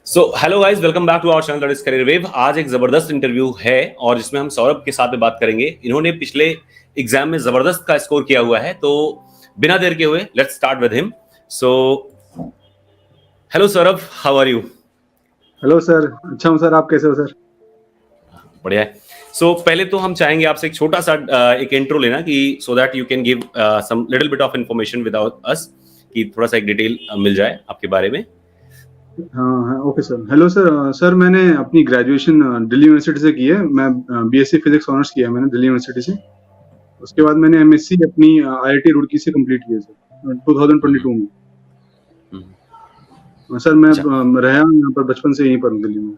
So hello guys, welcome back to our channel that is career wave. आज एक जबरदस्त interview है और जिसमें हम सौरभ के साथ में बात करेंगे। इन्होंने पिछले एग्जाम में जबरदस्त का स्कोर किया हुआ है, तो बिना देर के हुए let's start with him. So hello Saurabh, how are you? Hello sir, अच्छा हूँ सर। आप कैसे हो सर? बढ़िया है। सो पहले तो हम चाहेंगे आपसे एक छोटा सा एक इंट्रो लेना कि so that you can give some little bit of information without us, कि थोड़ा सा एक डिटेल मिल जाए आपके बारे में। हाँ हाँ, okay sir. Hello sir. Sir मैंने अपनी ग्रेजुएशन दिल्ली यूनिवर्सिटी से की है। मैं बीएससी फिजिक्स ऑनर्स किया है मैंने दिल्ली यूनिवर्सिटी से। उसके बाद मैंने एमएससी अपनी आईआईटी रुड़की से कंप्लीट किया सर 2022 में। सर मैं रहा हूँ यहाँ पर बचपन से, यहीं पर हूँ दिल्ली में।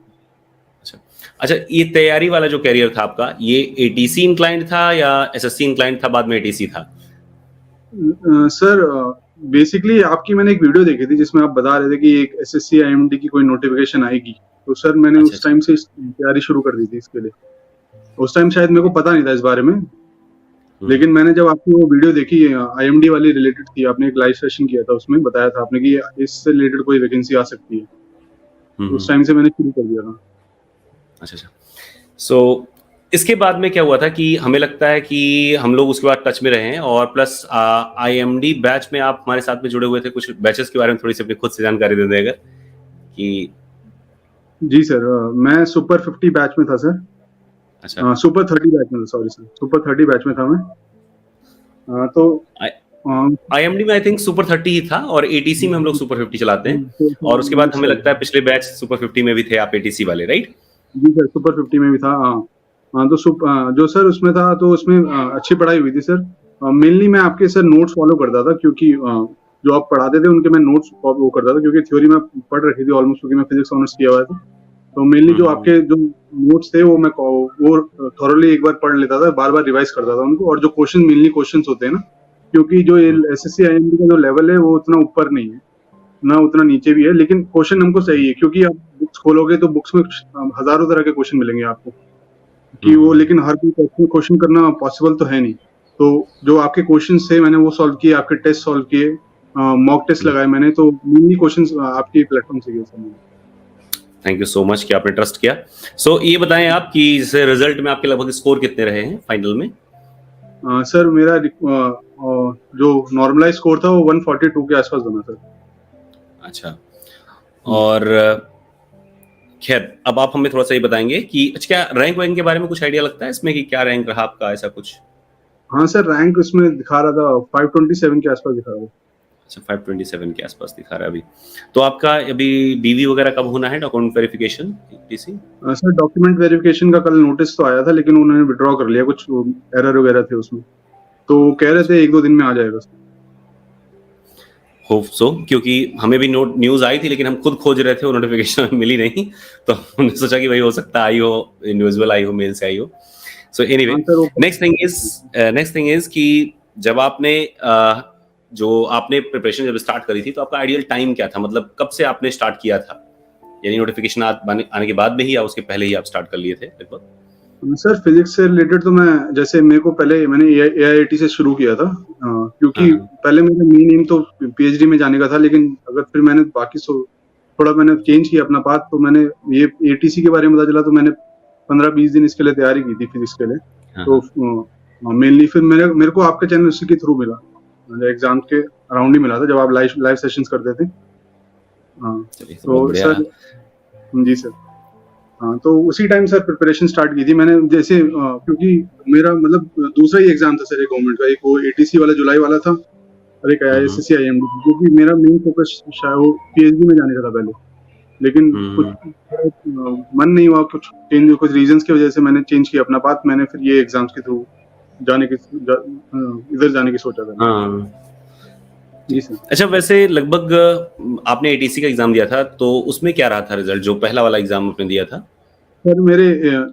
अच्छा, ये तैयारी वाला जो कैरियर था आपका, ये एटीसी इंक्लाइंड था या एसएससी इंक्लाइंड था, बाद में एटीसी था? सर बेसिकली आपकी मैंने एक वीडियो देखी थी जिसमें आप बता रहे थे कि एक एसएससी आईएमडी की कोई नोटिफिकेशन आएगी, तो सर मैंने उस टाइम से तैयारी शुरू कर दी थी इसके लिए। उस टाइम शायद मेरे को पता नहीं था इस बारे में, लेकिन मैंने जब आपकी वो वीडियो देखी, आईएमडी वाली रिलेटेड थी, आपने एक लाइव सेशन किया था, उसमें बताया था आपने कि इससे रिलेटेड कोई वैकेंसी आ सकती है, तो उस टाइम से मैंने शुरू कर दिया था। अच्छा। सो इसके बाद में क्या हुआ था कि हमें लगता है कि हम लोग उसके बाद टच में रहे हैं, और प्लस आईएमडी बैच में आप हमारे साथ में जुड़े हुए थे। कुछ बैचेस के बारे में थोड़ी सी अपनी खुद से जानकारी दे देगा कि? जी सर, मैं सुपर 50 बैच में था सर। अच्छा, सुपर 30 बैच में था, सॉरी सर, सुपर 30 बैच में था मैं। तो आईएमडी में आई थिंक सुपर 30 ही था, और एटीसी में हम लोग सुपर 50 चलाते हैं, और उसके बाद हमें लगता है पिछले बैच सुपर 50 में भी थे आप, एटीसी वाले, राइट? जी सर, सुपर 50 में भी था। हाँ, तो जो सर उसमें था, तो उसमें अच्छी पढ़ाई हुई थी सर। मेनली मैं आपके सर नोट्स फॉलो करता था, क्योंकि जो आप पढ़ाते थे उनके मैं नोट्स वो करता था, क्योंकि थ्योरी में पढ़ रखी थी ऑलमोस्ट, क्योंकि मैं फिजिक्स ऑनर्स किया हुआ था। तो मेनली जो आपके जो नोट्स थे वो थॉरली एक बार पढ़ लेता था, बार बार रिवाइज करता था उनको। और जो क्वेश्चन मेनली क्वेश्चंस होते हैं ना, क्योंकि जो एसएससी आईएमडी का जो लेवल है वो उतना ऊपर नहीं है ना, उतना नीचे भी है, लेकिन क्वेश्चन हमको सही है, क्योंकि आप बुक्स खोलोगे तो बुक्स में हजारों तरह के क्वेश्चन मिलेंगे आपको कि वो, लेकिन हर कोई क्वेश्चन करना पॉसिबल तो है नहीं। तो जो आपके क्वेश्चन थे मैंने वो सॉल्व किए, आपके टेस्ट सॉल्व किए, मॉक टेस्ट लगाए मैंने, तो मेनली क्वेश्चंस आपके प्लेटफॉर्म से किए sir. Thank you so much कि आपने ट्रस्ट किया। सो ये बताएं आप कि जैसे रिजल्ट में आपके लगभग स्कोर कितने रहे हैं फाइनल में? सर मेरा जो नॉर्मलाइज स्कोर था वो 142 के आसपास बना सर। अच्छा, और खैर अब आप हमें थोड़ा सा ये बताएंगे कि अच्छा, क्या रैंक वैंक के बारे में कुछ आइडिया लगता है इसमें कि क्या रैंक रहा आपका, ऐसा कुछ? हाँ सर, रैंक उसमें दिखा रहा था 527 के आसपास दिखा रहा था। अच्छा, 527 के आसपास दिखा रहा है अभी। तो आपका अभी डीवी वगैरह कब होना है, document verification TC? Sir document verification का कल नोटिस तो आया था, लेकिन उन्होंने विड्रॉ कर लिया, कुछ एरर वगैरह थे उसमें, तो कह रहे थे 1-2 दिन में आ जाएगा। होप सो, क्योंकि हमें भी न्यूज आई थी, लेकिन हम खुद खोज रहे थे, वो नोटिफिकेशन मिली नहीं, तो हमने सोचा कि भाई हो सकता आई हो, इंडिविजुअल आई हो, मेल से आई हो। So anyway, next thing is कि जब आपने जो आपने प्रिपरेशन जब स्टार्ट करी थी, तो आपका आइडियल टाइम क्या था? मतलब कब से आपने स्टार्ट किया था? यानी नोटिफिकेशन आने के बाद में ही या उसके पहले ही आप स्टार्ट कर लिए थे लगभग? सर फिजिक्स से रिलेटेड तो मैं, जैसे मेरे को पहले मैंने एआईआईटी से शुरू किया था, क्योंकि पहले मेरा मेन एम तो पीएचडी में जाने का था, लेकिन अगर फिर मैंने बाकी थोड़ा मैंने चेंज किया अपना पाथ, तो मैंने ये एटीसी के बारे में पता चला, तो मैंने 15-20 दिन इसके लिए तैयारी की थी फिजिक्स के लिए। तो मेनली फिर मेरे को आपका चैनल उसी के थ्रू मिला, एग्जाम के अराउंड ही मिला था, जब आप लाइव सेशंस करते थे। तो सर जी सर, हाँ, तो उसी टाइम सर प्रिपरेशन स्टार्ट की थी मैंने, जैसे क्योंकि मेरा मतलब दूसरा ही एग्जाम था सर, एक गवर्नमेंट का, एक वो एटीसी वाला जुलाई वाला था, और एक एसएससी आईएमडी, क्योंकि मेरा मेन फोकस शायद वो पीएचडी में जाने का था पहले, लेकिन कुछ मन नहीं हुआ, कुछ रीजंस की वजह से मैंने चेंज किया अपना पाथ। मैंने फिर ये एग्जाम्स के थ्रू इधर जाने की सोचा था। जी सर। अच्छा, वैसे लगभग आपने एटीसी का एग्जाम दिया था, तो उसमें क्या रहा था रिजल्ट, जो पहला वाला एग्जाम आपने दिया था? सर मेरे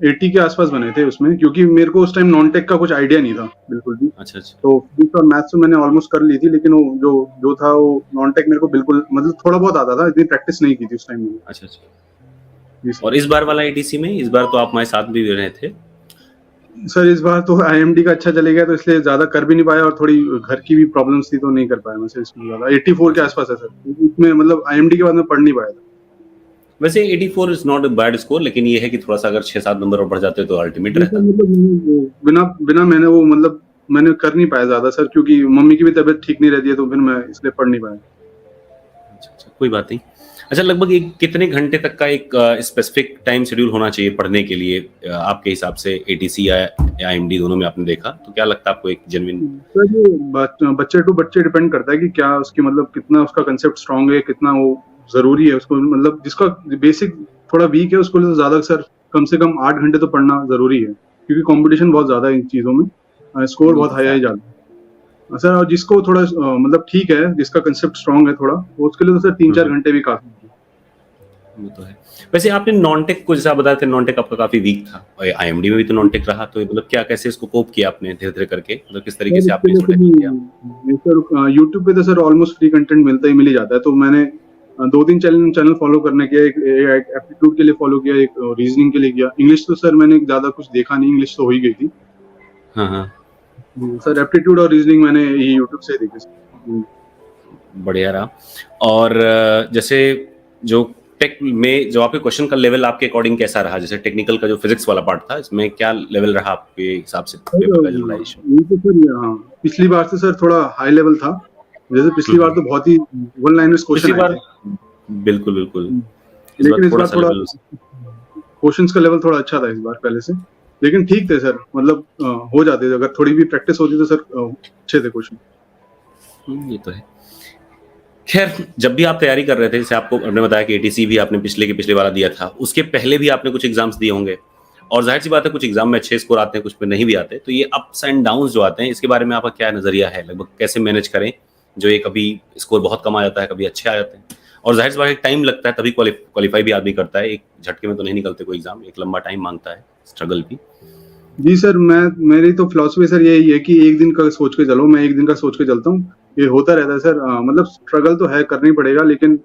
80 के आसपास बने थे उसमें, क्योंकि मेरे को उस टाइम नॉन टेक का कुछ आइडिया नहीं था बिल्कुल भी। अच्छा। तो फिजिक्स और मैथ्स तो मैंने ऑलमोस्ट कर ली थी, लेकिन वो जो था वो नॉन टेक मेरे को बिल्कुल, मतलब थोड़ा बहुत आता था, इतनी प्रैक्टिस नहीं की थी उस टाइम में। अच्छा। और इस बार वाला एटीसी में, इस बार तो आप हमारे साथ भी रहे थे सर। इस बार तो आईएमडी का अच्छा चले गया, तो इसलिए ज्यादा कर भी नहीं पाया, और थोड़ी घर की भी प्रॉब्लम्स थी, तो नहीं कर पाया मैं सर इसमें ज्यादा। 84 के आसपास है सर, इसमें मतलब आईएमडी के बाद में पढ़ नहीं पाया था। वैसे 84 is not a bad score, लेकिन ये है कि थोड़ा सा अगर 6-7 नंबर और बढ़ जाते तो अल्टीमेट रहता। मतलब बिना बिना मैंने वो मतलब मैंने कर नहीं पाया ज्यादा सर, क्योंकि मम्मी की भी तबीयत ठीक नहीं रहती है, तो फिर मैं इसलिए पढ़ नहीं पाया। अच्छा, कोई बात नहीं। अच्छा, लगभग एक कितने घंटे तक का एक स्पेसिफिक टाइम शेड्यूल होना चाहिए पढ़ने के लिए आपके हिसाब से? एटीसी या आईएमडी दोनों में आपने देखा, तो क्या लगता है आपको एक जेन्युइन? सर ये बच्चे टू बच्चे डिपेंड करता है कि क्या उसकी मतलब कितना उसका कंसेप्ट स्ट्रांग है, कितना वो जरूरी है उसको, मतलब जिसका बेसिक थोड़ा वीक है उसको लिए तो ज्यादा सर कम से कम 8 घंटे तो पढ़ना जरूरी है, क्योंकि कंपटीशन बहुत ज्यादा है इन चीजों में, स्कोर बहुत हाई हाई जाता है सर। और जिसको थोड़ा मतलब ठीक है, जिसका कंसेप्ट स्ट्रांग है थोड़ा, वो उसके लिए तो सर 3-4 घंटे भी काफी है। वो तो है। वैसे आपने नॉन टेक को जैसा बताया था, नॉन टेक आपका काफी वीक था और आईएमडी में भी तो नॉन टेक रहा, तो मतलब क्या कैसे इसको कोप किया आपने धीरे धीरे करके, मतलब किस तरीके से आपने इसको टैकल किया? सर यूट्यूब पे तो सर ऑलमोस्ट फ्री कंटेंट मिलता ही मिल ही जाता है, तो मैंने 2-3 चैनल फॉलो करने किया, एक एप्टीट्यूड के लिए फॉलो किया, एक रीजनिंग के लिए किया। इंग्लिश तो सर मैंने ज्यादा कुछ देखा नहीं, इंग्लिश तो हो ही गई थी। हाँ हाँ, सर एप्टीट्यूड और रीजनिंग मैंने ये यूट्यूब से देखी सर। बढ़िया रहा। और जैसे जो टेक में जो आपके क्वेश्चन का लेवल आपके अकॉर्डिंग कैसा रहा? जैसे टेक्निकल का जो फिजिक्स वाला पार्ट था, इसमें क्या लेवल रहा आपके हिसाब से पेपर का जनरलाइजेशन? ये तो सर हाँ, पिछली बार से सर थोड़ा हाई लेवल था। जैसे पिछली बार तो बहुत ही वन लाइनर्स पिछली क्वेश्चन बार आए थे, बिल्कुल बिल्कुल, लेकिन इस बार थोड़ा लेवल क्वेश्चंस का लेवल थोड़ा अच्छा था इस बार पहले से, लेकिन ठीक थे सर, मतलब हो जाते थे अगर थोड़ी भी प्रैक्टिस होती तो सर अच्छे थे क्वेश्चन। ये तो है। खैर, जब भी आप तैयारी कर रहे थे, जैसे आपको हमने बताया कि एटीसी भी आपने पिछले वाला दिया था, उसके पहले भी आपने कुछ एग्जाम्स दिए होंगे, और जाहिर सी बात है कुछ एग्जाम में अच्छे स्कोर आते हैं, कुछ में नहीं भी आते, तो ये अप्स एंड डाउन्स जो आते हैं, इसके बारे में आपका क्या नजरिया है? लगभग कैसे मैनेज करें जो ये कभी स्कोर बहुत कम आ जाता है, कभी अच्छे आ जाते हैं, और जाहिर सी बात है टाइम लगता है, तभी क्वालिफाई भी आदमी करता है, एक झटके में तो नहीं निकलते कोई एग्जाम, एक लंबा टाइम मांगता है, स्ट्रगल भी। जी सर, मेरी तो फिलॉसफी सर यही है कि एक दिन का सोच के चलो, मैं एक दिन का सोच के चलता हूँ, ये होता रहता है सर। मतलब स्ट्रगल तो है, करना ही पड़ेगा, लेकिन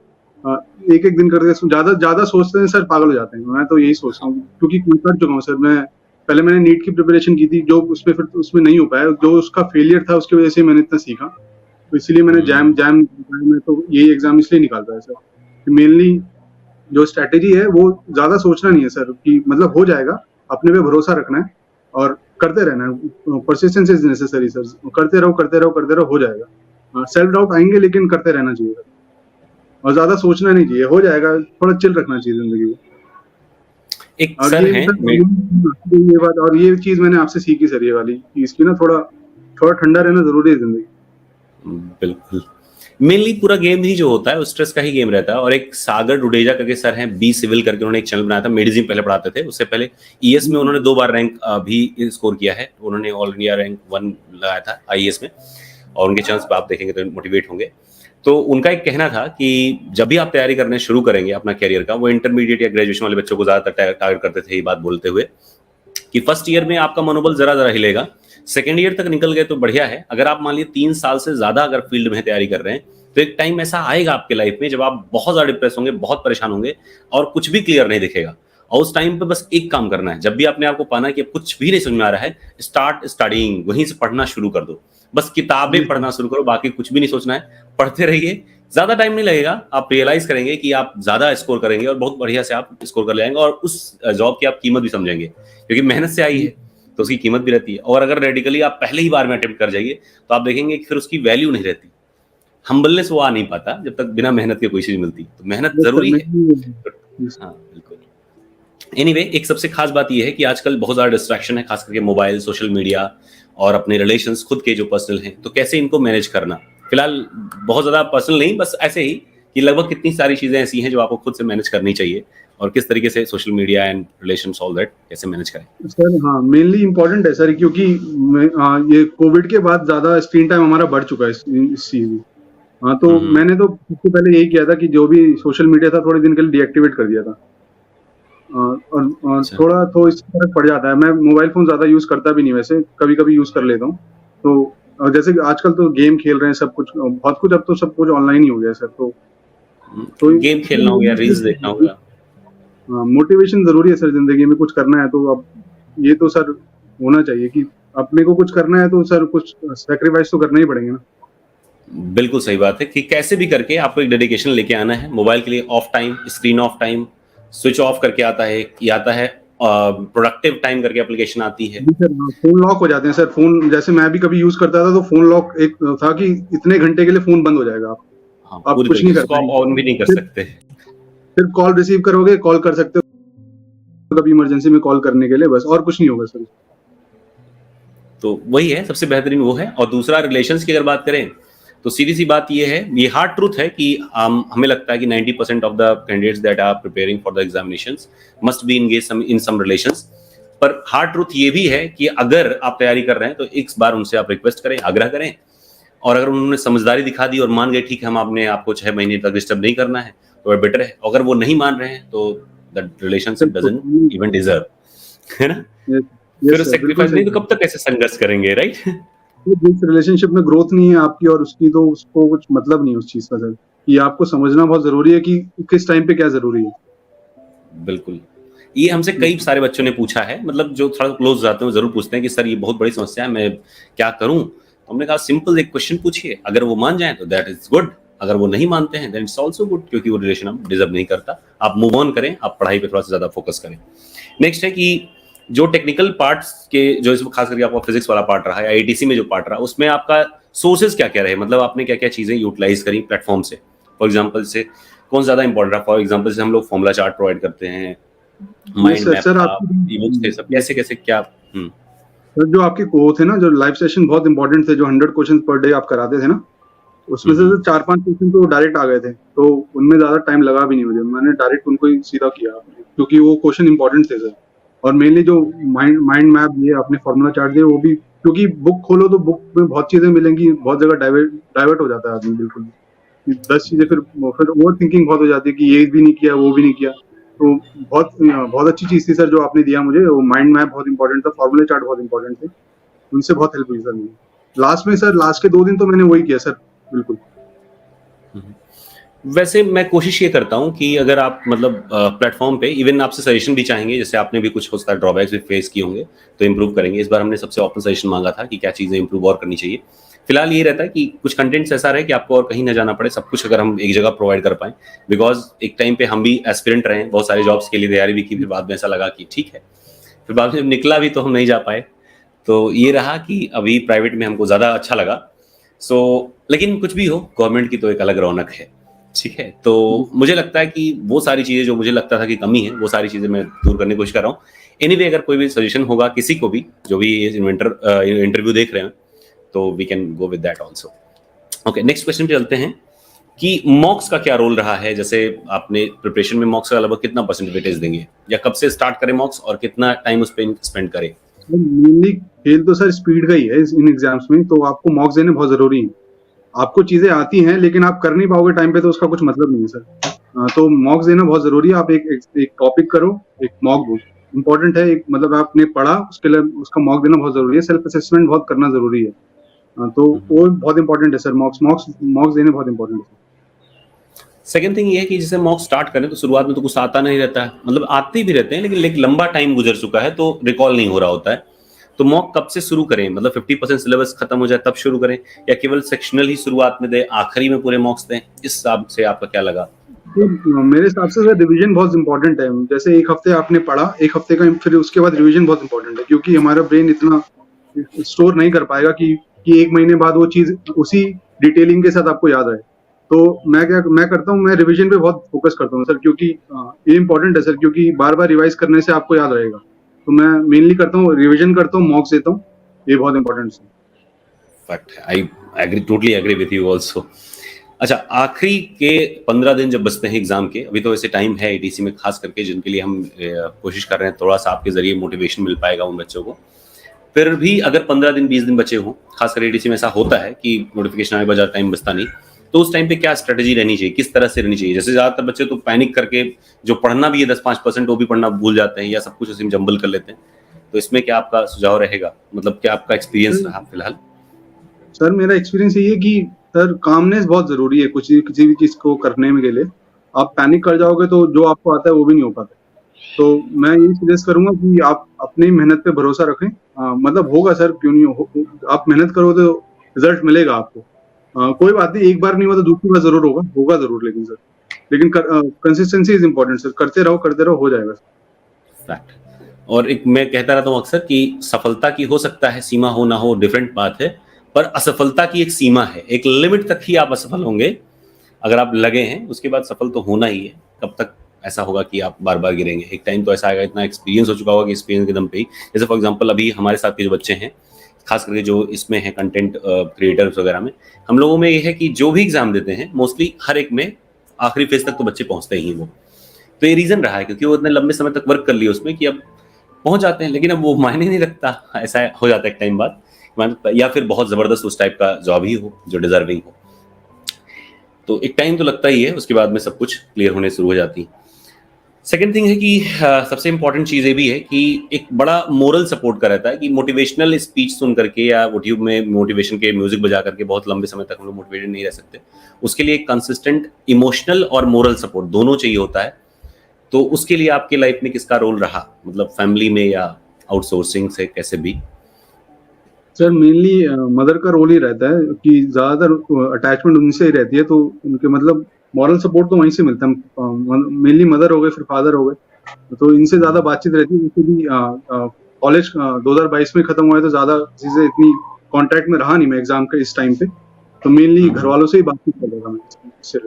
एक एक दिन करके ज्यादा ज्यादा सोचते हैं सर, पागल हो जाते हैं। मैं तो यही सोचता हूँ, क्योंकि मैं कर चुका हूँ सर। मैं पहले मैंने नीट की प्रिपरेशन की थी, जो उसमें फिर उसमें नहीं हो पाया, जो उसका फेलियर था उसकी वजह से मैंने इतना सीखा, तो इसलिए मैंने जैम जैम में तो यही एग्जाम इसलिए निकालता है सर। मेनली जो स्ट्रेटेजी है वो ज्यादा सोचना नहीं है सर, कि मतलब हो जाएगा, अपने पे भरोसा रखना है और करते रहना है। परसिस्टेंस इज नेसेसरी सर, करते रहो करते रहो करते रहो, हो जाएगा। सेल्फ डाउट आएंगे, लेकिन करते रहना चाहिए सर, और ज्यादा सोचना नहीं चाहिए, हो जाएगा। थोड़ा चिल रखना चाहिए जिंदगी में। एक और सर ये हैं ये बात और ये चीज मैंने आपसे सीखी सर, ये वाली कि इसकी ना थोड़ा थोड़ा ठंडा रहना जरूरी है जिंदगी। बिल्कुल, मेनली पूरा गेम ही जो होता है वो स्ट्रेस का ही गेम रहता है। और एक सागर डुडेजा करके सर हैं, बी सिविल करके, उन्होंने एक चैनल बनाया था, मेडिसिन पहले पढ़ाते थे, उससे पहले ईएस में उन्होंने 2 बार रैंक भी स्कोर किया है, उन्होंने ऑल इंडिया रैंक 1 लगाया था आईएएस में, और उनके चैनल्स पे आप देखेंगे तो मोटिवेट होंगे। तो उनका एक कहना था कि जब भी आप तैयारी करने शुरू करेंगे अपना कैरियर का, वो इंटरमीडिएट या ग्रेजुएशन वाले बच्चों को ज्यादातर टारगेट करते थे, ये बात बोलते हुए कि फर्स्ट ईयर में आपका मनोबल जरा जरा हिलेगा, सेकेंड ईयर तक निकल गए तो बढ़िया है। अगर आप मान लीजिए 3 साल से ज्यादा अगर फील्ड में तैयारी कर रहे हैं, तो एक टाइम ऐसा आएगा आपके लाइफ में जब आप बहुत ज्यादा डिप्रेस होंगे, बहुत परेशान होंगे, और कुछ भी क्लियर नहीं दिखेगा। और उस टाइम पे बस एक काम करना है, जब भी आपने आपको पाना कि अब कुछ भी नहीं समझ में आ रहा है, स्टार्ट स्टडीइंग, वहीं से पढ़ना शुरू कर दो। बस किताबें पढ़ना शुरू करो, बाकी कुछ भी नहीं सोचना है, पढ़ते रहिए। ज्यादा टाइम नहीं लगेगा, आप रियलाइज करेंगे कि आप ज्यादा स्कोर करेंगे और बहुत बढ़िया से आप स्कोर कर ले जाएंगे, और उस जॉब की आप कीमत भी समझेंगे, क्योंकि मेहनत से आई है तो उसकी कीमत भी रहती है। और अगर रेडिकली आप पहले ही बार में अटेम्प्ट कर जाइए, तो आप देखेंगे कि फिर उसकी वैल्यू नहीं रहती। हम्बलनेस वो आ नहीं पाता जब तक बिना मेहनत के कोई चीज मिलती, तो मेहनत जरूरी है। हाँ बिल्कुल। एनीवे, एक सबसे खास बात यह है कि आजकल बहुत ज्यादा डिस्ट्रैक्शन है, खास करके मोबाइल, सोशल मीडिया और अपने रिलेशंस खुद के जो पर्सनल हैं, तो कैसे इनको मैनेज करना? फिलहाल बहुत ज्यादा पर्सनल नहीं, बस ऐसे ही कि लगभग कितनी सारी चीजें ऐसी हैं जो आपको खुद से मैनेज करनी चाहिए, और किस तरीके से social media and relations all that कैसे मैनेज करें? सर हाँ, मेनली इम्पोर्टेंट है सर, क्योंकि ये कोविड के बाद ज्यादा स्क्रीन टाइम हमारा बढ़ चुका है इस चीज में। हाँ, तो मैंने तो सबसे पहले यही किया था कि जो भी सोशल मीडिया था थोड़े दिन के लिए डीएक्टिवेट कर दिया था। और थोड़ा तो इससे फर्क पड़ जाता है। मैं मोबाइल फोन ज्यादा यूज करता भी नहीं, वैसे कभी कभी यूज कर लेता हूँ। तो जैसे आजकल तो गेम खेल रहे हैं, सब कुछ बहुत कुछ, अब तो सब कुछ ऑनलाइन ही हो गया सर। तो गेम खेलना हो गया, रील्स देखना हो गया। मोटिवेशन जरूरी है सर, जिंदगी में कुछ करना है तो अब ये तो सर होना चाहिए कि अपने को कुछ करना है तो सर कुछ सैक्रिफाइस तो करना ही पड़ेंगे ना। बिल्कुल सही बात है कि कैसे भी करके आपको एक डेडिकेशन लेके आना है। मोबाइल के लिए of time, screen of time, switch off करके आता है, या आता है प्रोडक्टिव टाइम करके एप्लीकेशन आती है। जी सर, फोन लॉक हो जाते हैं सर। फोन जैसे मैं भी कभी यूज करता था तो फोन लॉक एक था कि इतने घंटे के लिए फोन बंद हो जाएगा, हाँ, आप पूरी कुछ नहीं तरीके से कर उसको आप पाएंगे। ऑन भी नहीं कर फिर सकते। फिर कॉल रिसीव करोगे, कॉल कर सकते हो कभी इमरजेंसी में कॉल करने के लिए, बस और कुछ नहीं होगा सर। तो वही है, सबसे बेहतरीन वो है। और दूसरा, रिलेशंस की अगर बात करें तो सीधी सी बात ये है, ये हार्ड ट्रूथ है कि हमें लगता है कि 90% of the candidates that are preparing for the examinations must be engage in some relations. पर हार्ड ट्रूथ ये भी है कि अगर आप तैयारी कर रहे हैं तो एक बार उनसे आप रिक्वेस्ट करें, आग्रह करें, और अगर उन्होंने समझदारी दिखा दी और मान गए ठीक है हम आपने आपको 6 महीने तक डिस्टर्ब नहीं करना है, तो बेटर है। अगर वो नहीं मान रहे हैं तो the relationship doesn't even deserve, है ना। फिर यस सर, बिल्कुल सेक्रीफाइस सही। नहीं तो कब तक ऐसे संघर्ष करेंगे, राइट। जिस रिलेशनशिप में ग्रोथ नहीं है आपकी और उसकी, तो उसको कुछ मतलब नहीं है उस चीज का सर। ये आपको समझना बहुत जरूरी है कि किस टाइम पे क्या जरूरी है। बिल्कुल, ये हमसे कई सारे बच्चों ने पूछा है, मतलब जो थोड़ा क्लोज जाते हैं वो जरूर पूछते हैं कि सर ये बहुत बड़ी समस्या है, मैं क्या करूं। हमने कहा सिंपल एक क्वेश्चन पूछिए, अगर वो मान जाए तो दैट इज गुड, अगर वो नहीं मानते हैं देन इट्स आल्सो गुड, क्योंकि वो रिलेशन आप डिजर्व नहीं करता। आप मूव ऑन करें, आप पढ़ाई पे थोड़ा सा ज्यादा फोकस करें। नेक्स्ट है कि जो टेक्निकल पार्ट्स के, जो इसमें खास करके आपका फिजिक्स वाला पार्ट रहा है, आईआईटीसी में जो पार्ट रहा, उसमें आपका सोर्सेज क्या क्या रहे, मतलब आपने क्या क्या चीजें यूटिलाइज करी प्लेटफॉर्म से। फॉर एग्जाम्पल से कौन ज्यादा इंपॉर्टेंट रहा, फॉर एग्जाम्पल से हम लोग फॉर्मूला चार्ट प्रोवाइड करते हैं, माइंड मैप सर था, आपकी ई-बुक्स थे, सब कैसे कैसे क्या। सर जो आपके वो थे ना, जो लाइव सेशन बहुत इंपॉर्टेंट थे, जो 100 क्वेश्चन पर डे आप कराते थे ना, उसमें से 4-5 क्वेश्चन तो डायरेक्ट आ गए थे, तो उनमें ज्यादा टाइम लगा भी नहीं मुझे, मैंने डायरेक्ट उनको ही सीधा किया, क्योंकि वो क्वेश्चन इंपॉर्टेंट थे सर। और मेनली जो माइंड मैप दिए आपने, फॉर्मूला चार्ट दिए, वो भी क्योंकि बुक खोलो तो बुक में बहुत चीजें मिलेंगी, बहुत जगह डाइवर्ट हो जाता है आदमी बिल्कुल। 10 चीजें, फिर ओवर थिंकिंग बहुत हो जाती है कि ये भी नहीं किया वो भी नहीं किया। तो बहुत बहुत अच्छी चीज थी सर जो आपने दिया मुझे। वो माइंड मैप बहुत इंपॉर्टेंट था, फॉर्मूला चार्ट बहुत इंपॉर्टेंट थे, उनसे बहुत हेल्प हुई सर मुझे। लास्ट में सर, लास्ट के 2 दिन तो मैंने वही किया सर, बिल्कुल। वैसे मैं कोशिश ये करता हूँ कि अगर आप मतलब प्लेटफॉर्म पे इवन आपसे सजेशन भी चाहेंगे, जैसे आपने भी कुछ होता है ड्रॉबैक्स भी फेस किए होंगे तो इम्प्रूव करेंगे। इस बार हमने सबसे ओपन सजेशन मांगा था कि क्या चीज़ें इम्प्रूव और करनी चाहिए। फिलहाल ये रहता है कि कुछ कंटेंट्स ऐसा रहे कि आपको और कहीं ना जाना पड़े, सब कुछ अगर हम एक जगह प्रोवाइड कर पाएं। बिकॉज एक टाइम पे हम भी एस्पिरेंट रहे, बहुत सारे जॉब्स के लिए तैयारी भी की, फिर बाद में ऐसा लगा कि ठीक है, फिर बाद में जब निकला भी तो हम नहीं जा पाए। तो ये रहा कि अभी प्राइवेट में हमको ज़्यादा अच्छा लगा। लेकिन कुछ भी हो, गवर्नमेंट की तो एक अलग रौनक है, ठीक है। तो मुझे लगता है कि वो सारी चीज़ें जो मुझे लगता था कि कमी है, वो सारी चीज़ें मैं दूर करने की कोशिश कर रहा हूँ। एनीवे, अगर कोई भी सजेशन होगा किसी को भी जो भी इंटरव्यू देख रहे हैं, तो we can go with that also. Okay, next question पे चलते हैं कि मॉक्स का क्या रोल रहा है। जैसे आपने प्रिपरेशन में मॉक्स का लगभग कितना परसेंट वेटेज देंगे, या कब से स्टार्ट करें मॉक्स और कितना टाइम उस पर स्पेंड करें। मेनली खेल तो सर स्पीड का ही है इन एग्जाम्स में, तो आपको मॉक्स देने बहुत जरूरी है। आपको चीजें आती हैं लेकिन आप कर नहीं पाओगे टाइम पे, तो उसका कुछ मतलब नहीं है सर। तो मॉक्स देना बहुत जरूरी है। आप एक टॉपिक करो, एक मॉक दो, इंपॉर्टेंट है। एक मतलब आपने पढ़ा, उसके लिए उसका मॉक देना बहुत जरूरी है। सेल्फ असेसमेंट बहुत करना जरूरी है। तो वो बहुत इंपॉर्टेंट है सर। मॉक्स देने बहुत इंपॉर्टेंट है। सेकेंड थिंग ये है कि जैसे मॉक स्टार्ट करें तो शुरुआत में तो कुछ आता नहीं रहता है, मतलब आते भी रहते हैं लेकिन एक लंबा टाइम गुजर चुका है तो रिकॉल नहीं हो रहा होता है। तो मॉक कब से शुरू करें, मतलब 50% सिलेबस खत्म हो जाए तब शुरू करें, या केवल सेक्शनल ही शुरुआत में दें, आखिरी में पूरे मॉक्स दें? इस हिसाब से आपका क्या लगा? तो मेरे हिसाब से सर रिवीजन बहुत इंपॉर्टेंट है। जैसे एक हफ्ते आपने पढ़ा, एक हफ्ते का फिर उसके बाद रिवीजन बहुत इंपॉर्टेंट है, क्योंकि हमारा ब्रेन इतना स्टोर नहीं कर पाएगा कि 1 महीने बाद वो चीज उसी डिटेलिंग के साथ आपको याद रहे। तो मैं करता हूँ, मैं रिवीजन पे बहुत फोकस करता हूँ सर, क्योंकि ये इंपॉर्टेंट है सर, क्योंकि बार बार रिवाइज करने से आपको याद रहेगा। तो मैं मेनली करता हूँ, रिवीजन करता हूँ, मॉक्स देता हूँ, ये बहुत इंपॉर्टेंट है। फैक्ट है, I agree, totally agree with you also. अच्छा, आखिरी के 15 दिन जब बचते हैं एग्जाम के, अभी तो वैसे टाइम है एटीसी में, खास करके जिनके लिए हम कोशिश कर रहे हैं थोड़ा सा आपके जरिए मोटिवेशन मिल पाएगा उन बच्चों को। फिर भी अगर 15 दिन 20 दिन बचे हों, खासकर एटीसी में ऐसा होता है कि नोटिफिकेशन आने के बाद ज़्यादा टाइम बचता नहीं, तो उस टाइम पे क्या स्ट्रेटजी रहनी चाहिए, किस तरह से रहनी चाहिए? जैसे ज़्यादातर बच्चे तो पैनिक करके जो पढ़ना भी है 10-5% वो भी पढ़ना भूल जाते हैं, या सब कुछ उसी में जंबल कर लेते हैं। तो इसमें क्या आपका सुझाव रहेगा, मतलब क्या आपका एक्सपीरियंस रहा फिलहाल? सर मेरा एक्सपीरियंस ये है कि सर कामनेस बहुत जरूरी है किसी भी चीज को करने में के लिए। आप पैनिक कर जाओगे तो जो आपको आता है वो भी नहीं हो पाता। तो मैं यही सजेस्ट करूंगा कि आप अपनी मेहनत पे भरोसा रखें। मतलब होगा सर, क्यों नहीं आप मेहनत करो तो रिजल्ट मिलेगा आपको। कोई बात नहीं, एक बार नहीं हुआ तो दूसरी बार जरूर होगा जरूर, लेकिन सर लेकिन कंसिस्टेंसी इज इम्पोर्टेंट सर, करते रहो हो जाएगा। फैक्ट। और एक मैं कहता रहता हूँ अक्सर कि सफलता की हो सकता है सीमा हो ना हो, डिफरेंट बात है, पर असफलता की एक सीमा है, एक लिमिट तक ही आप असफल होंगे। अगर आप लगे हैं उसके बाद सफल तो होना ही है। कब तक ऐसा होगा कि आप बार बार गिरेंगे? एक टाइम तो ऐसा आएगा, इतना एक्सपीरियंस हो चुका होगा कि एक्सपीरियंस के दम पे ही, जैसे फॉर एग्जांपल अभी हमारे साथ के जो बच्चे हैं, खास करके जो इसमें है कंटेंट क्रिएटर्स वगैरह में, हम लोगों में ये है कि जो भी एग्जाम देते हैं मोस्टली हर एक में आखिरी फेज तक तो बच्चे पहुंचते ही हैं वो। तो ये रीजन रहा है क्योंकि वो इतने लंबे समय तक वर्क कर लिए उसमें कि अब पहुंच जाते हैं, लेकिन अब वो मायने नहीं रखता, ऐसा हो जाता है एक टाइम बाद, या फिर बहुत जबरदस्त उस टाइप का जॉब ही हो जो डिजर्विंग हो। तो एक टाइम तो लगता ही है, उसके बाद में सब कुछ क्लियर होने शुरू हो जाती है। सेकेंड थिंग है कि सबसे इंपॉर्टेंट चीज़ ये भी है कि एक बड़ा मोरल सपोर्ट का रहता है कि मोटिवेशनल स्पीच सुन करके या यूट्यूब में मोटिवेशन के म्यूजिक बजा करके बहुत लंबे समय तक हम लोग मोटिवेटेड नहीं रह सकते। उसके लिए एक कंसिस्टेंट इमोशनल और मोरल सपोर्ट दोनों चाहिए होता है। तो उसके लिए आपके लाइफ में किसका रोल रहा, मतलब फैमिली में या आउटसोर्सिंग से कैसे भी? सर मेनली मदर का रोल ही रहता है कि ज्यादातर अटैचमेंट उनसे ही रहती है, तो उनके मतलब मॉरल सपोर्ट तो वहीं से मिलता है। मेनली मदर हो गए, फिर फादर हो गए, तो इनसे ज्यादा बातचीत रहती है। जैसे भी कॉलेज 2022 में खत्म हुआ है तो ज्यादा चीजें इतनी कांटेक्ट में रहा नहीं मैं एग्जाम के इस टाइम पे, तो मेनली घर वालों से ही बातचीत कर रहा मैं इससे।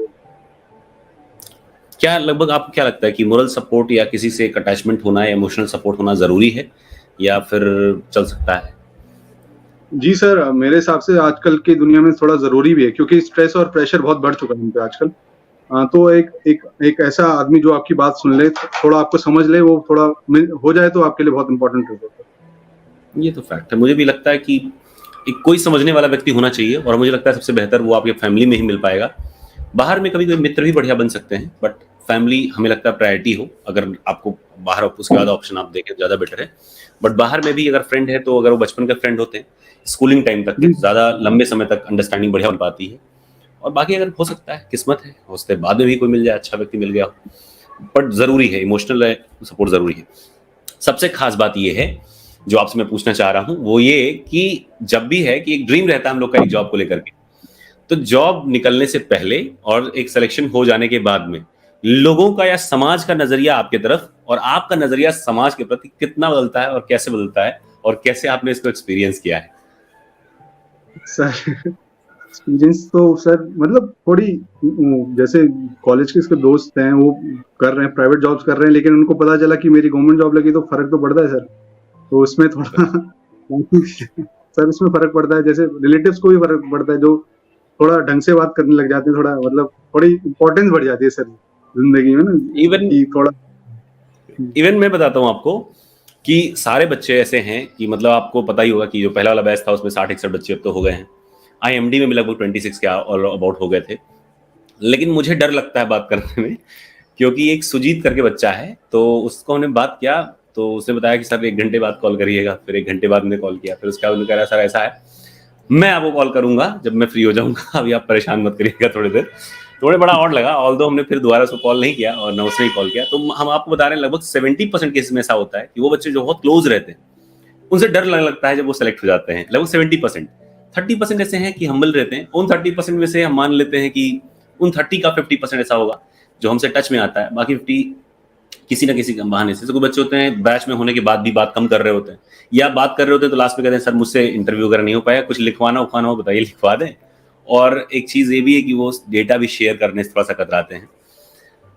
क्या लगभग आपको क्या लगता है कि मोरल सपोर्ट या किसी से एक अटैचमेंट होना या इमोशनल सपोर्ट होना जरूरी है या फिर चल सकता है? जी सर, मेरे हिसाब से आजकल की दुनिया में थोड़ा जरूरी भी है, क्योंकि स्ट्रेस और प्रेशर बहुत बढ़ चुका है हम पे आजकल। तो एक ऐसा आदमी जो आपकी बात सुन ले, थोड़ा आपको समझ ले, वो थोड़ा हो जाए तो आपके लिए बहुत इंपॉर्टेंट हो जाता है। ये तो फैक्ट है। मुझे भी लगता है कि एक कोई समझने वाला व्यक्ति होना चाहिए, और मुझे लगता है सबसे बेहतर वो आपके फैमिली में ही मिल पाएगा। बाहर में कभी कोई मित्र भी बढ़िया बन सकते हैं, बट फैमिली हमें लगता है प्रायोरिटी हो। अगर आपको बाहर उसके बाद ऑप्शन आप देखें ज़्यादा बेटर है। बट बाहर में भी अगर फ्रेंड है तो अगर वो बचपन के फ्रेंड होते हैं, स्कूलिंग टाइम तक के, ज़्यादा लंबे समय तक अंडरस्टैंडिंग बढ़िया बन पाती है। और बाकी अगर हो सकता है किस्मत है, उसके बाद में भी कोई मिल जाए, अच्छा व्यक्ति मिल गया हो, बट ज़रूरी है इमोशनल सपोर्ट ज़रूरी है। सबसे खास बात ये है जो आपसे मैं पूछना चाह रहा हूँ, वो ये कि जब भी है कि एक ड्रीम रहता है हम लोग का एक जॉब को लेकर के, तो जॉब निकलने से पहले और एक सिलेक्शन हो जाने के बाद में लोगों का या समाज का नजरिया आपके तरफ और आपका नजरिया समाज के प्रति कितना बदलता है और कैसे बदलता है, और कैसे आपने इसको एक्सपीरियंस किया है? सर एक्सपीरियंस तो सर मतलब थोड़ी, जैसे कॉलेज के इसके दोस्त हैं वो कर रहे हैं, प्राइवेट जॉब्स कर रहे हैं, लेकिन उनको पता चला कि मेरी गवर्नमेंट जॉब लगी तो फर्क तो पड़ता है सर। तो उसमें थोड़ा सर उसमें फर्क पड़ता है, जैसे रिलेटिव्स को भी फर्क पड़ता है, जो थोड़ा ढंग से बात करने लग जाते हैं, थोड़ा मतलब थोड़ी इंपॉर्टेंस बढ़ जाती है सर जिंदगी में ना, कि थोड़ा। इवन मैं बताता हूँ आपको कि सारे बच्चे ऐसे हैं कि मतलब आपको पता ही होगा कि जो पहला वाला बैच था उसमें 60-61 बच्चे अब तो हो गए हैं। IMD में भी लगभग 26 के ऑल अबाउट हो गए थे। लेकिन मुझे डर लगता है बात करने में, क्योंकि एक सुजीत करके बच्चा है, तो उसको हमने बात किया तो उसने बताया कि सर 1 घंटे बाद कॉल करिएगा। फिर 1 घंटे बाद मैंने कॉल किया, फिर उसके बाद उन्होंने कहा सर ऐसा है, मैं आपको कॉल करूंगा जब मैं फ्री हो जाऊंगा, अभी आप परेशान मत करिएगा थोड़ी देर। थोड़े बड़ा ऑड लगा, ऑल्दो हमने फिर दोबारा उसको कॉल नहीं किया और न उसने ही कॉल किया। तो हम आपको बता रहे हैं लगभग 70% केसेस में ऐसा होता है कि वो बच्चे जो बहुत क्लोज रहते हैं उनसे डर लगने लगता है जब वो सेलेक्ट हो जाते हैं, लगभग 70%। 30% ऐसे हैं कि हम्बल रहते हैं। उन 30% में से हम मान लेते हैं कि उन 30 का 50% ऐसा होगा जो हमसे टच में आता है, बाकी 50 किसी ना किसी बहाने से। कुछ बच्चे होते हैं बैच में होने के बाद भी बात कम कर रहे होते हैं, या बात कर रहे होते हैं तो लास्ट में कहते हैं सर मुझसे इंटरव्यू वगैरह नहीं हो पाया, कुछ लिखवाना उखवाना हो बताइए लिखवा दें। और एक चीज़ ये भी है कि वो डेटा भी शेयर करने से थोड़ा सा कतराते हैं।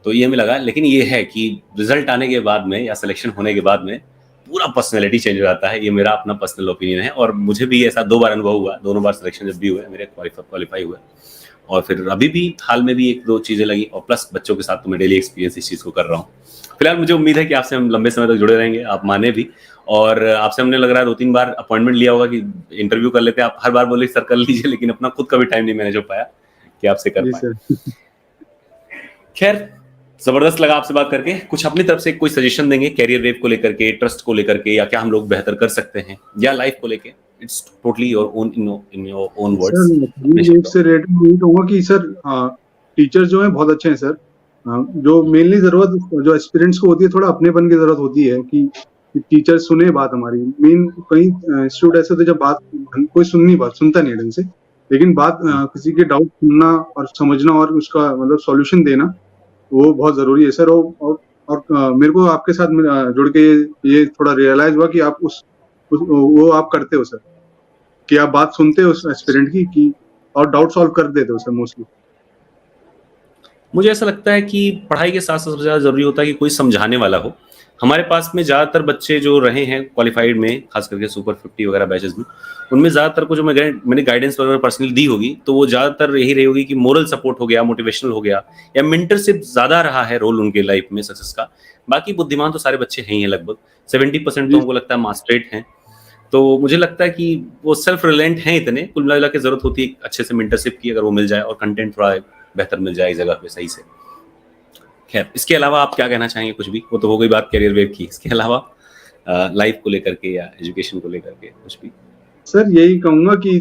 तो ये हमें लगा, लेकिन ये है कि रिजल्ट आने के बाद में या सिलेक्शन होने के बाद में पूरा पर्सनैलिटी चेंज हो जाता है। ये मेरा अपना पर्सनल ओपिनियन है, और मुझे भी ऐसा 2 बार अनुभव हुआ। दोनों बार सिलेक्शन जब भी हुए मेरे क्वालिफाई हुए, और फिर अभी भी हाल में भी 1-2 चीज़ें लगी, और प्लस बच्चों के साथ तो मैं डेली एक्सपीरियंस इस चीज़ को कर रहा हूँ। फिलहाल मुझे उम्मीद है कि आपसे हम लंबे समय तक जुड़े रहेंगे, आप माने भी। और आपसे हमने लग रहा है 2-3 बार अपॉइंटमेंट लिया होगा कि इंटरव्यू कर लेते हैं। आप हर बार बोले सर कर लीजिए, लेकिन अपना खुद का भी टाइम नहीं मैनेज हो पाया कि आपसे कर पाए। खैर जबरदस्त लगा आपसे बात करके। कुछ अपनी तरफ से कोई सजेशन देंगे कैरियर वेव को लेकर के, ट्रस्ट को लेकर के, या क्या हम लोग बेहतर कर सकते हैं, या लाइफ को लेके? It's totally your own, in your own words. से रेट होगा कि सर टीचर जो है बहुत अच्छे हैं सर। जो मेनली जरूरत जो एस्पिरेंट्स को होती है, थोड़ा अपनेपन की जरूरत होती है कि टीचर सुने बात हमारी। मेन कई इंस्टीट्यूट ऐसे होते जब बात कोई सुनता नहीं ढंग से, लेकिन बात किसी के डाउट सुनना और समझना और उसका मतलब सॉल्यूशन देना, वो बहुत ज़रूरी है सर। और मेरे को आपके साथ जुड़ के ये थोड़ा रियलाइज़ हुआ कि आप वो आप करते हो सर, कि आप बात सुनते हो उस एस्पिरेंट की और डाउट सॉल्व कर देते हो सर मोस्टली। मुझे ऐसा लगता है कि पढ़ाई के साथ सबसे ज़्यादा ज़रूरी होता है कि कोई समझाने वाला हो। हमारे पास में ज़्यादातर बच्चे जो रहे हैं क्वालिफाइड में, खास करके सुपर 50 वगैरह बैचेस में, उनमें ज़्यादातर को जो मैंने गाइडेंस वगैरह पर्सनली दी होगी, तो वो ज़्यादातर यही रही होगी कि मोरल सपोर्ट हो गया, मोटिवेशनल हो गया, या मेंटरशिप ज़्यादा रहा है रोल उनके लाइफ में सक्सेस का। बाकी बुद्धिमान तो सारे बच्चे हैं ही हैं लगभग, 70% तो जी, हमको लगता है मास्टरेट हैं। तो मुझे लगता है कि वो सेल्फ रिलायंट हैं इतने, कुल मिला के ज़रूरत होती है अच्छे से मेंटरशिप की, अगर वो मिल जाए और कंटेंट थोड़ा बेहतर मिल जाए इस जगह पे सही से। खैर, इसके अलावा आप क्या कहना चाहेंगे? कुछ भी, वो तो हो गई बात करियर वेव की। इसके अलावा लाइफ को लेकर के या एजुकेशन को लेकर के कुछ भी? सर यही कहूँगा कि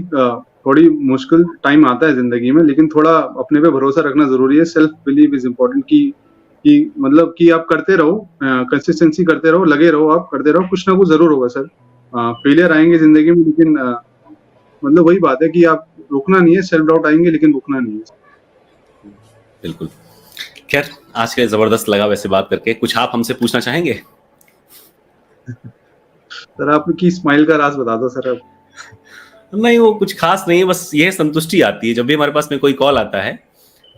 थोड़ी मुश्किल टाइम आता है ज़िंदगी में, लेकिन थोड़ा अपने पे भरोसा रखना ज़रूरी है। सेल्फ बिलीव इज़ इम्पोर्टेंट कि मतलब कि आप करते रहो, कंसिस्टेंसी करते रहो, लगे रहो, आप करते रहो, कुछ ना कुछ ज़रूर होगा सर। फेलियर आएँगे ज़िंदगी में, लेकिन मतलब वही बात है कि आप रुकना नहीं है, सेल्फ डाउट आएँगे लेकिन रुकना नहीं है। बिल्कुल। खैर, आज के लिए ज़बरदस्त लगा वैसे बात करके। कुछ आप हमसे पूछना चाहेंगे? सर आपकी स्माइल का राज़ बता दो सर अब। नहीं, वो कुछ खास नहीं है, बस ये संतुष्टि आती है जब भी हमारे पास में कोई कॉल आता है,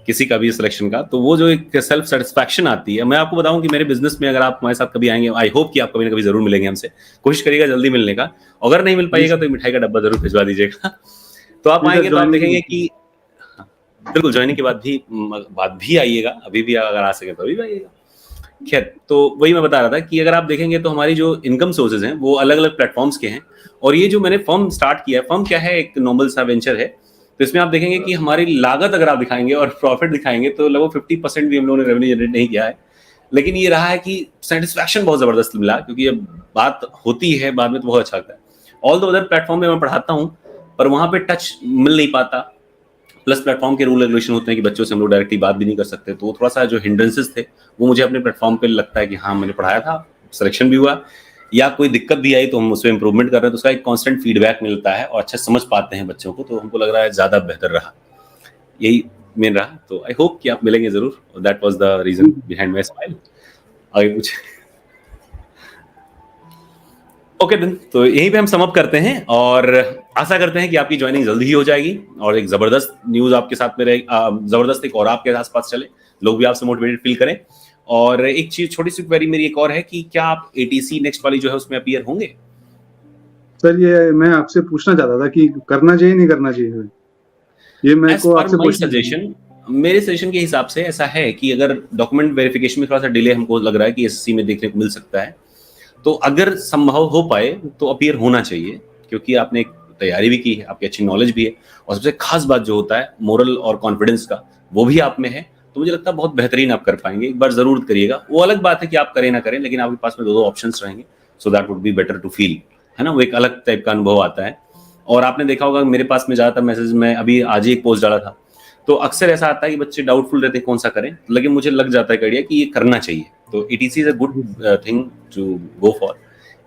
किसी का भी सिलेक्शन का, तो वो जो एक सेल्फ सैटिस्फैक्शन आती है। मैं आपको बताऊं कि मेरे बिजनेस में अगर आप हमारे साथ कभी आएंगे, आई होप कि आप कभी ना कभी जरूर मिलेंगे हमसे। कोशिश करिएगा जल्दी मिलने का। अगर नहीं मिल जी पाइएगा सर। तो एक मिठाई का डब्बा जरूर भिजवा दीजिएगा। तो आप जी सर, आएंगे तो आप जॉइनिंग देखेंगे के कि हाँ, बिल्कुल ज्वाइनिंग के बाद भी आइएगा, अभी भी अगर आ सके तो अभी भी आइएगा। खैर, तो वही मैं बता रहा था कि अगर आप देखेंगे तो हमारी जो इनकम सोर्सेज हैं वो अलग अलग प्लेटफॉर्म्स के हैं। और ये जो मैंने फर्म स्टार्ट किया है, फर्म क्या है, एक नॉर्मल सा वेंचर है। तो इसमें आप देखेंगे कि हमारी लागत अगर आप दिखाएंगे और प्रॉफिट दिखाएंगे तो लगभग 50% भी हम लोगों ने रेवेन्यू जनरेट नहीं किया है। लेकिन ये रहा है कि सेटिस्फैक्शन बहुत जबरदस्त मिला, क्योंकि जब बात होती है बाद में तो बहुत अच्छा लगता है। ऑल द अदर प्लेटफॉर्म में मैं पढ़ाता हूँ, पर वहां पे टच मिल नहीं पाता। प्लस प्लेटफॉर्म के रूल रेगुलेशन होते हैं कि बच्चों से हम लोग डायरेक्टली बात भी नहीं कर सकते, तो वो थोड़ा सा जो हिंड्रेंसेस थे वो मुझे अपने प्लेटफॉर्म पे लगता है कि हाँ मैंने पढ़ाया था, सिलेक्शन भी हुआ, या कोई दिक्कत भी आई तो हम उसमें इंप्रूवमेंट कर रहे हैं, तो उसका एक कांस्टेंट फीडबैक मिलता है और अच्छा समझ पाते हैं बच्चों को, तो हमको लग रहा है ज़्यादा बेहतर रहा। यही मेन रहा। तो आई होप कि आप मिलेंगे ज़रूर। That was the reason behind my smile. आगे कुछ? ओके दिन, तो यहीं पे हम सम अप करते हैं और आशा करते हैं कि आपकी ज्वाइनिंग जल्दी ही हो जाएगी और एक जबरदस्त न्यूज आपके साथ में रहे, जबरदस्त एक और आपके आसपास चले, लोग भी आपसे मोटिवेटेड फील करें। और एक चीज, छोटी सी क्वेरी मेरी एक और है कि क्या आप एटीसी नेक्स्ट वाली जो है उसमें अपीयर होंगे? सर ये मैं आपसे पूछना चाहता था कि करना चाहिए नहीं करना चाहिए, ये मेरे एज को पर आपसे माई पूछना था। सजेशन, मेरे सजेशन के हिसाब से ऐसा है कि अगर डॉक्यूमेंट वेरिफिकेशन में थोड़ा सा डिले हमको लग रहा है कि एसएससी में देखने को मिल सकता है, तो अगर संभव हो पाए तो अपीयर होना चाहिए, क्योंकि आपने एक तैयारी भी की है, आपकी अच्छी नॉलेज भी है, और सबसे खास बात जो होता है मोरल और कॉन्फिडेंस का, वो भी आप में है। तो मुझे लगता है बहुत बेहतरीन आप कर पाएंगे। एक बार जरूर करिएगा। वो अलग बात है कि आप करें ना करें, लेकिन आपके पास में दो ऑप्शंस रहेंगे, so that would be better to feel, है ना। वो एक अलग टाइप का अनुभव आता है। और आपने देखा होगा मेरे पास में ज्यादातर मैसेज में अभी आज ही एक पोस्ट डाला था, तो अक्सर ऐसा आता है कि बच्चे डाउटफुल रहते हैं कौन सा करें, लेकिन मुझे लग जाता है आइडिया कि ये करना चाहिए। तो ETC is a good thing to go for.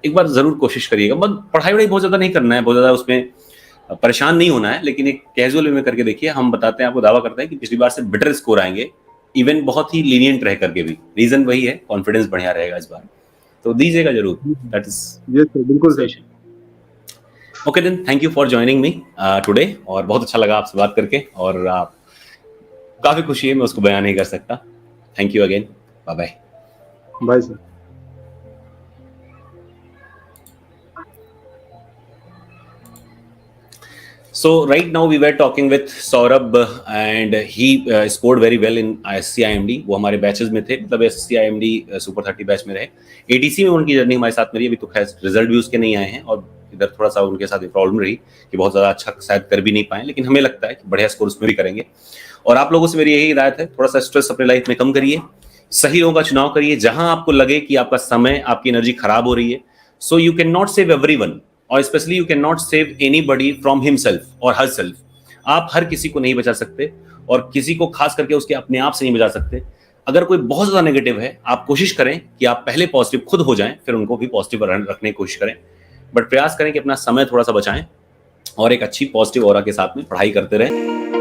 एक बार जरूर कोशिश करिएगा। बस पढ़ाई वढ़ाई बहुत ज्यादा नहीं करना है, बहुत ज्यादा उसमें परेशान नहीं होना है, लेकिन एक कैजुअल वे में करके देखिए। हम बताते हैं, आपको दावा करते हैं कि पिछली बार से बेटर स्कोर आएंगे, इवन बहुत ही लीनियंट रह करके भी। रीजन वही है, कॉन्फिडेंस बढ़िया रहेगा इस बार, तो दीजिएगा जरूर। दैट इज ये सर, बिल्कुल sir. Okay then, thank you for joining me today, और बहुत अच्छा लगा आपसे बात करके, और काफी खुशी है, मैं उसको बयान नहीं कर सकता। Thank you again, bye bye. Bye sir. So right now we were talking with Saurabh and he scored very well in SCIMD। वो हमारे बैचेस में थे, मतलब SCIMD सुपर 30 बैच में रहे। ATC में उनकी जर्नी हमारे साथ में रही। अभी तो खैर रिजल्ट भी उसके नहीं आए हैं, और इधर थोड़ा सा उनके साथ प्रॉब्लम रही कि बहुत ज़्यादा अच्छा शायद कर भी नहीं पाए, लेकिन हमें लगता है कि बढ़िया स्कोर उसमें भी करेंगे। और आप लोगों से मेरी यही हिदायत है, थोड़ा सा स्ट्रेस अपने लाइफ में कम करिए, सही लोगों का चुनाव करिए। जहां आपको लगे कि आपका समय, आपकी एनर्जी खराब हो रही है, so you can not save everyone, और specially you can not save anybody from himself और हरसेल्फ। आप हर किसी को नहीं बचा सकते, और किसी को खास करके उसके अपने आप से नहीं बचा सकते। अगर कोई बहुत ज्यादा नेगेटिव है, आप कोशिश करें कि आप पहले पॉजिटिव खुद हो जाएं, फिर उनको भी पॉजिटिव रखने की कोशिश करें। बट प्रयास करें कि अपना समय थोड़ा सा बचाएं और एक अच्छी पॉजिटिव ऑरा के साथ में पढ़ाई करते रहें।